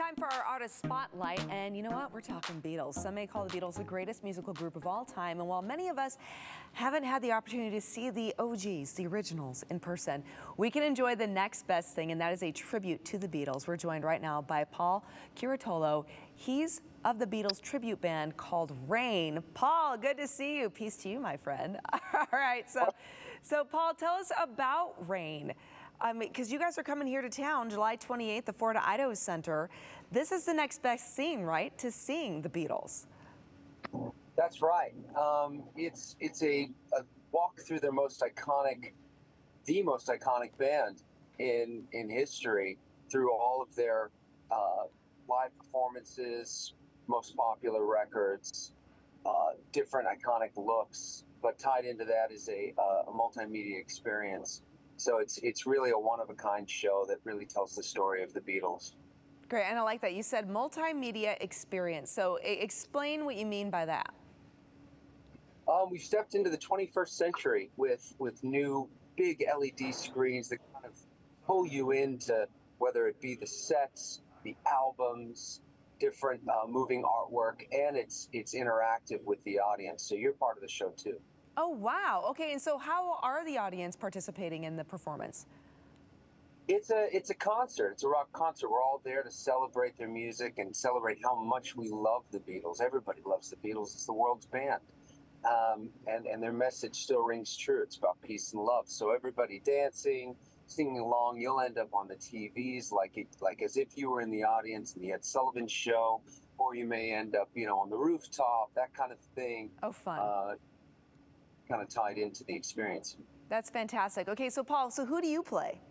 Time for our artist spotlight, and you know what? We're talking Beatles. Some may call the Beatles the greatest musical group of all time, and while many of us haven't had the opportunity to see the OGs, the originals, in person, we can enjoy the next best thing, and that is a tribute to the Beatles. We're joined right now by Paul Curatolo. He's of the Beatles tribute band called Rain. Paul, good to see you. Peace to you, my friend. All right, so Paul, tell us about Rain. Because you guys are coming here to town July 28th, the Florida Idaho Center. This is the next best thing, right, to seeing the Beatles? That's right. It's a walk through the most iconic band in history, through all of their live performances, most popular records, different iconic looks. But tied into that is a multimedia experience. So it's really a one-of-a-kind show that really tells the story of the Beatles. Great, and I like that. You said multimedia experience. So explain what you mean by that. We've stepped into the 21st century with new big LED screens that kind of pull you into, whether it be the sets, the albums, different moving artwork, and it's interactive with the audience. So you're part of the show too. Oh, wow. Okay, and so how are the audience participating in the performance? It's a concert. It's a rock concert. We're all there to celebrate their music and celebrate how much we love the Beatles. Everybody loves the Beatles. It's the world's band. And their message still rings true. It's about peace and love. So everybody dancing, singing along. You'll end up on the TVs like as if you were in the audience and you had Sullivan's show, or you may end up, on the rooftop, that kind of thing. Oh, fun. Kind of tied into the experience. That's fantastic. Okay, so Paul, so who do you play?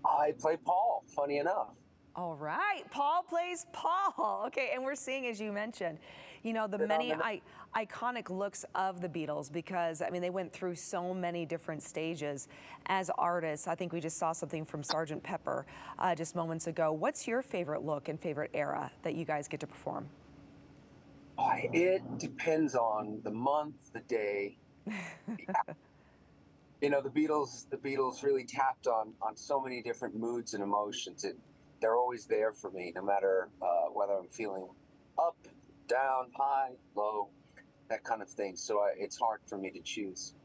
I play Paul, funny enough. All right, Paul plays Paul. Okay, and we're seeing, as you mentioned, the many iconic looks of the Beatles, because, they went through so many different stages as artists. I think we just saw something from Sgt. Pepper just moments ago. What's your favorite look and favorite era that you guys get to perform? It depends on the month, the day. The Beatles really tapped on so many different moods and emotions. They're always there for me, no matter whether I'm feeling up, down, high, low, that kind of thing. So it's hard for me to choose.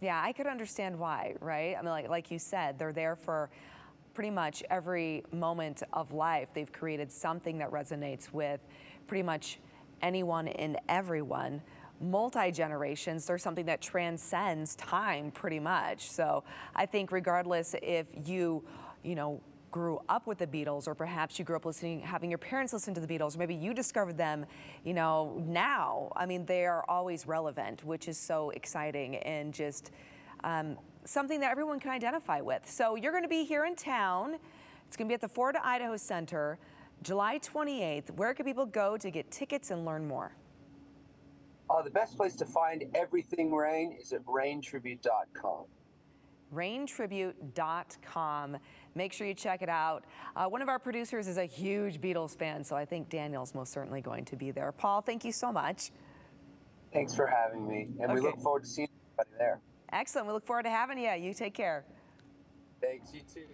Yeah, I could understand why, right? Like you said, they're there for pretty much every moment of life. They've created something that resonates with pretty much anyone and everyone. Multi-generations, they're something that transcends time pretty much. So I think regardless if you grew up with the Beatles, or perhaps you grew up having your parents listen to the Beatles, or maybe you discovered them, now, they are always relevant, which is so exciting and just something that everyone can identify with. So you're going to be here in town. It's going to be at the Florida Idaho Center, July 28th. Where can people go to get tickets and learn more? The best place to find everything Rain is at raintribute.com. raintribute.com. Make sure you check it out. One of our producers is a huge Beatles fan, so I think Daniel's most certainly going to be there. Paul, thank you so much. Thanks for having me, and we look forward to seeing everybody there. Excellent. We look forward to having you. You take care. Thanks, you too.